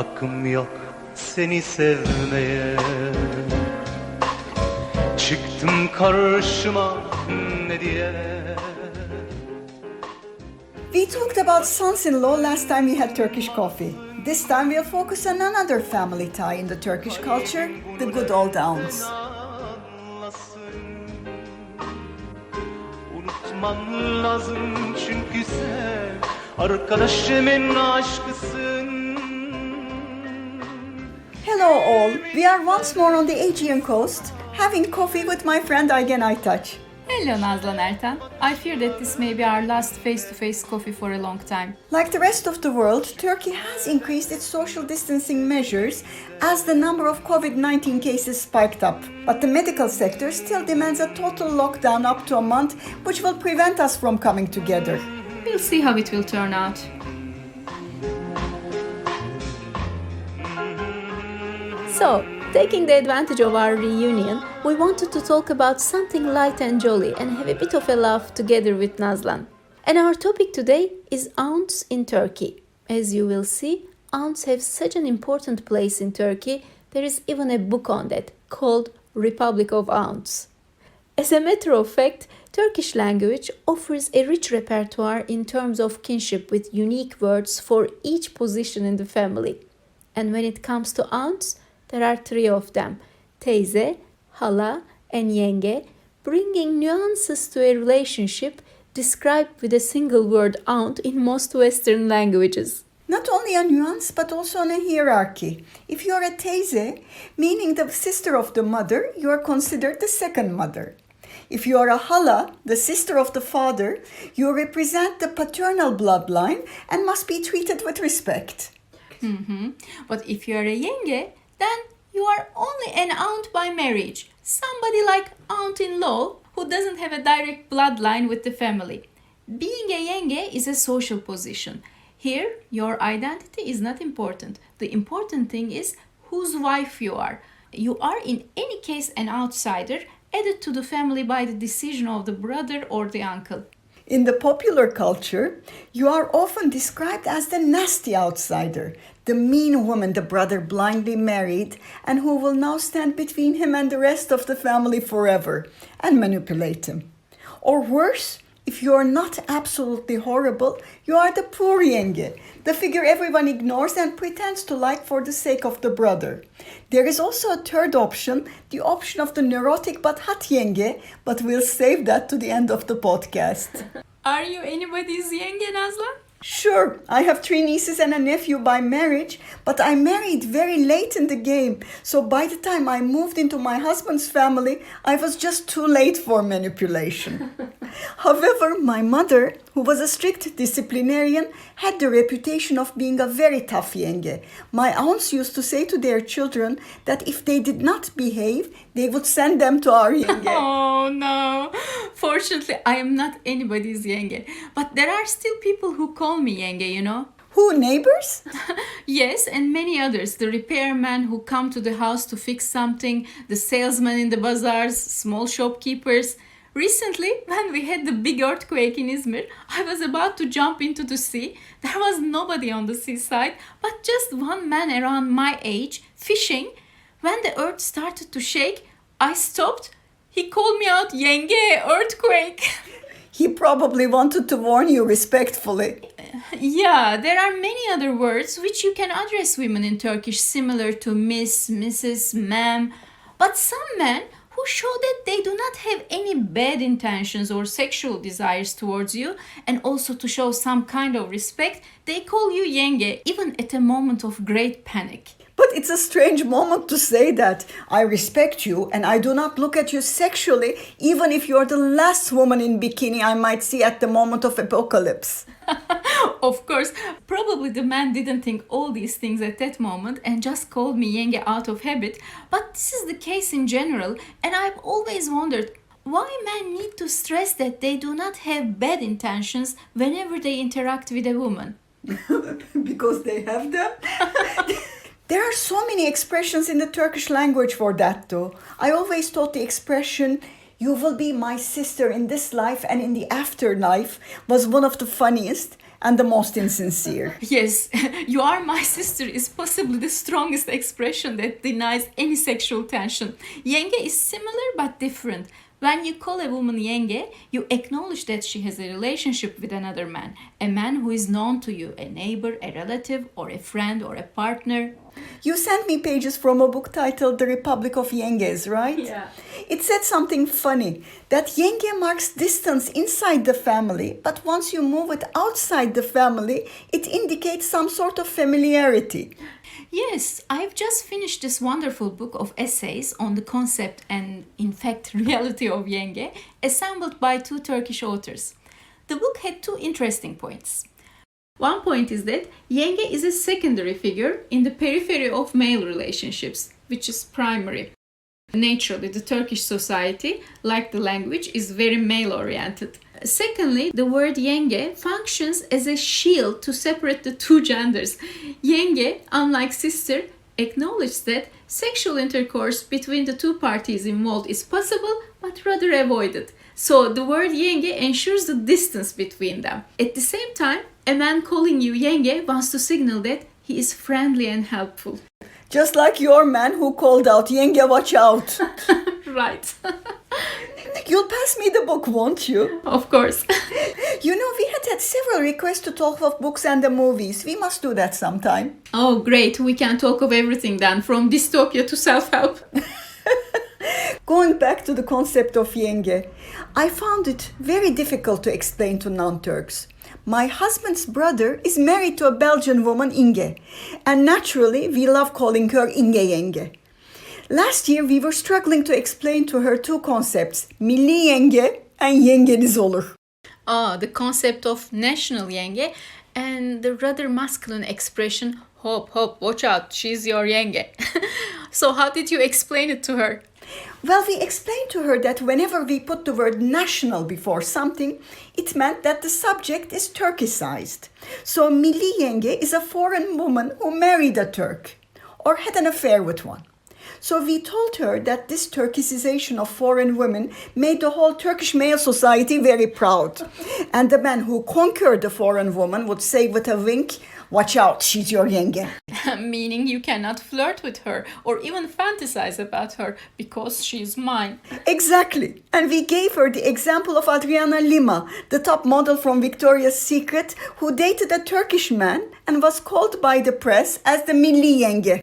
hakkım yok seni sevmeye. Çıktım karşıma ne diye. We talked about sons-in-law last time we had Turkish coffee. This time we'll focus on another family tie in the Turkish culture, the good old aunts. Unutmam lazım çünkü sen arkadaşımın aşkısın. Hello all, we are once more on the Aegean coast, having coffee with my friend Aygen Aytaç. Hello Nazlan Ertan. I fear that this may be our last face-to-face coffee for a long time. Like the rest of the world, Turkey has increased its social distancing measures as the number of COVID-19 cases spiked up. But the medical sector still demands a total lockdown up to a month, which will prevent us from coming together. We'll see how it will turn out. So, taking the advantage of our reunion, we wanted to talk about something light and jolly and have a bit of a laugh together with Nazlan. And our topic today is aunts in Turkey. As you will see, aunts have such an important place in Turkey, there is even a book on that called Republic of Aunts. As a matter of fact, Turkish language offers a rich repertoire in terms of kinship with unique words for each position in the family. And when it comes to aunts, there are three of them, teyze, hala, and yenge, bringing nuances to a relationship described with a single word aunt in most Western languages. Not only a nuance, but also on a hierarchy. If you are a teyze, meaning the sister of the mother, you are considered the second mother. If you are a hala, the sister of the father, you represent the paternal bloodline and must be treated with respect. But if you are a yenge, then you are only an aunt by marriage. Somebody like aunt-in-law who doesn't have a direct bloodline with the family. Being a yenge is a social position. Here, your identity is not important. The important thing is whose wife you are. You are in any case an outsider, added to the family by the decision of the brother or the uncle. In the popular culture, you are often described as the nasty outsider, the mean woman the brother blindly married and who will now stand between him and the rest of the family forever and manipulate him. Or worse, if you are not absolutely horrible, you are the poor yenge, the figure everyone ignores and pretends to like for the sake of the brother. There is also a third option, the option of the neurotic but hot yenge, but we'll save that to the end of the podcast. Are you anybody's yenge, Nazlan? Sure, I have 3 nieces and a nephew by marriage, but I married very late in the game. So by the time I moved into my husband's family, I was just too late for manipulation. However, my mother, who was a strict disciplinarian, had the reputation of being a very tough yenge. My aunts used to say to their children that if they did not behave, they would send them to our yenge. Oh no! Fortunately, I am not anybody's yenge. But there are still people who call me yenge, you know? Who, neighbors? Yes, and many others. The repairmen who come to the house to fix something, the salesmen in the bazaars, small shopkeepers. Recently, when we had the big earthquake in Izmir, I was about to jump into the sea. There was nobody on the seaside, but just one man around my age, fishing. When the earth started to shake, I stopped. He called me out, yenge, earthquake. He probably wanted to warn you respectfully. Yeah, there are many other words which you can address women in Turkish similar to Miss, Mrs, Ma'am. But some men who show that they do not have any bad intentions or sexual desires towards you and also to show some kind of respect, they call you yenge even at a moment of great panic. But it's a strange moment to say that. I respect you and I do not look at you sexually, even if you're the last woman in bikini I might see at the moment of apocalypse. Of course, probably the man didn't think all these things at that moment and just called me yenge out of habit. But this is the case in general, and I've always wondered why men need to stress that they do not have bad intentions whenever they interact with a woman. Because they have them? There are so many expressions in the Turkish language for that though. I always thought the expression, "you will be my sister in this life and in the afterlife," was one of the funniest. and the most insincere. Yes, you are my sister is possibly the strongest expression that denies any sexual tension. Yenge is similar but different. When you call a woman yenge, you acknowledge that she has a relationship with another man, a man who is known to you, a neighbor, a relative, or a friend, or a partner. You sent me pages from a book titled The Republic of Yenges, right? Yeah. It said something funny, that yenge marks distance inside the family, but once you move it outside the family, it indicates some sort of familiarity. Yes, I've just finished this wonderful book of essays on the concept and, in fact, reality of yenge, assembled by two Turkish authors. The book had two interesting points. One point is that yenge is a secondary figure in the periphery of male relationships, which is primary. Naturally, the Turkish society, like the language, is very male-oriented. Secondly, the word yenge functions as a shield to separate the two genders. Yenge, unlike sister, acknowledges that sexual intercourse between the two parties involved is possible, but rather avoided. So the word yenge ensures the distance between them. At the same time, a man calling you yenge wants to signal that he is friendly and helpful. Just like your man who called out, yenge, watch out. Right. You'll pass me the book, won't you? Of course. You know, we had several requests to talk of books and the movies. We must do that sometime. Oh, great. We can talk of everything then, from dystopia to self-help. Going back to the concept of yenge, I found it very difficult to explain to non-Turks. My husband's brother is married to a Belgian woman, Inge, and naturally we love calling her Inge Yenge. Last year we were struggling to explain to her two concepts, milli yenge and yengeniz olur. The concept of national yenge and the rather masculine expression, hop, hop, watch out, she's your yenge. So how did you explain it to her? Well, we explained to her that whenever we put the word national before something, it meant that the subject is Turkicized. So milli yenge is a foreign woman who married a Turk or had an affair with one. So we told her that this Turkicization of foreign women made the whole Turkish male society very proud. And the man who conquered the foreign woman would say with a wink, watch out, she's your yenge. Meaning you cannot flirt with her or even fantasize about her because she's mine. Exactly. And we gave her the example of Adriana Lima, the top model from Victoria's Secret, who dated a Turkish man and was called by the press as the milli yenge.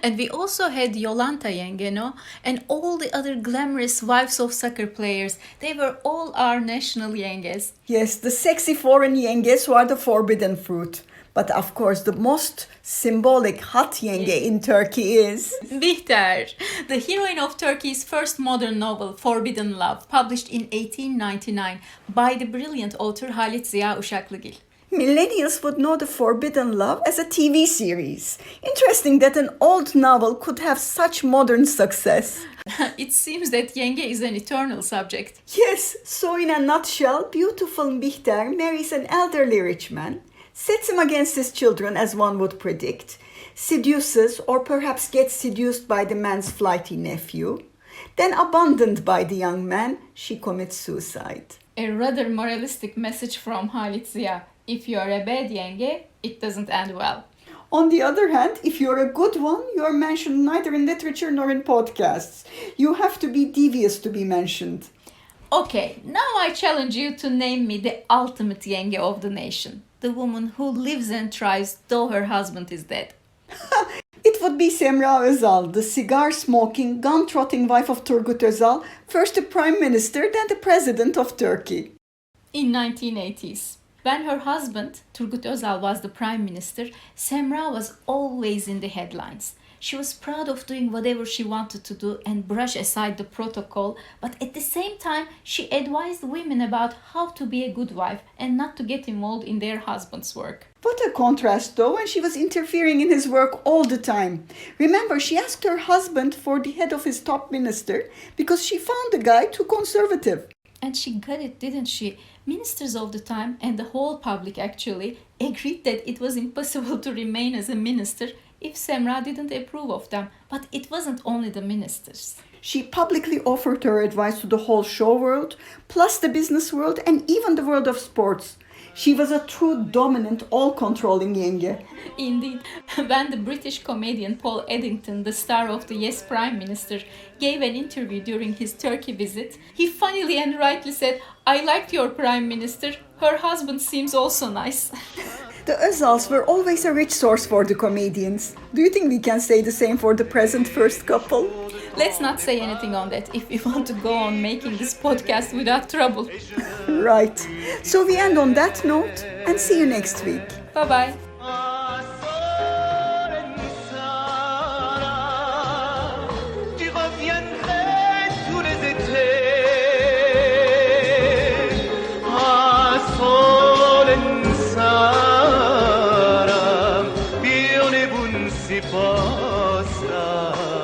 And we also had Yolanta Yenge, no? And all the other glamorous wives of soccer players. They were all our national yenges. Yes, the sexy foreign yenges who are the forbidden fruit. But of course, the most symbolic hot yenge in Turkey is Bihter, the heroine of Turkey's first modern novel, Forbidden Love, published in 1899 by the brilliant author Halit Ziya Uşaklıgil. Millennials would know The Forbidden Love as a TV series. Interesting that an old novel could have such modern success. It seems that yenge is an eternal subject. Yes, so in a nutshell, beautiful Bihter marries an elderly rich man, sets him against his children as one would predict, seduces or perhaps gets seduced by the man's flighty nephew, then abandoned by the young man, she commits suicide. A rather moralistic message from Halit Ziya. If you are a bad yenge, it doesn't end well. On the other hand, if you're a good one, you are mentioned neither in literature nor in podcasts. You have to be devious to be mentioned. Okay, now I challenge you to name me the ultimate yenge of the nation. The woman who lives and tries though her husband is dead. It would be Semra Özal, the cigar-smoking, gun-trotting wife of Turgut Özal, first the prime minister, then the president of Turkey. In 1980s. When her husband, Turgut Özal, was the prime minister, Semra was always in the headlines. She was proud of doing whatever she wanted to do and brush aside the protocol, but at the same time, she advised women about how to be a good wife and not to get involved in their husband's work. What a contrast, though, when she was interfering in his work all the time. Remember, she asked her husband for the head of his top minister because she found the guy too conservative. And she got it, didn't she? Ministers of the time, and the whole public actually, agreed that it was impossible to remain as a minister if Semra didn't approve of them. But it wasn't only the ministers. She publicly offered her advice to the whole show world, plus the business world and even the world of sports. She was a true dominant, all-controlling yenge. Indeed, when the British comedian Paul Eddington, the star of the Yes Prime Minister, gave an interview during his Turkey visit, he funnily and rightly said, "I liked your Prime Minister. Her husband seems also nice." The Özals were always a rich source for the comedians. Do you think we can say the same for the present first couple? Let's not say anything on that if we want to go on making this podcast without trouble. Right. So we end on that note and see you next week. Bye-bye. Tu reviendrais tous les étés. Sara, pione bun si passa.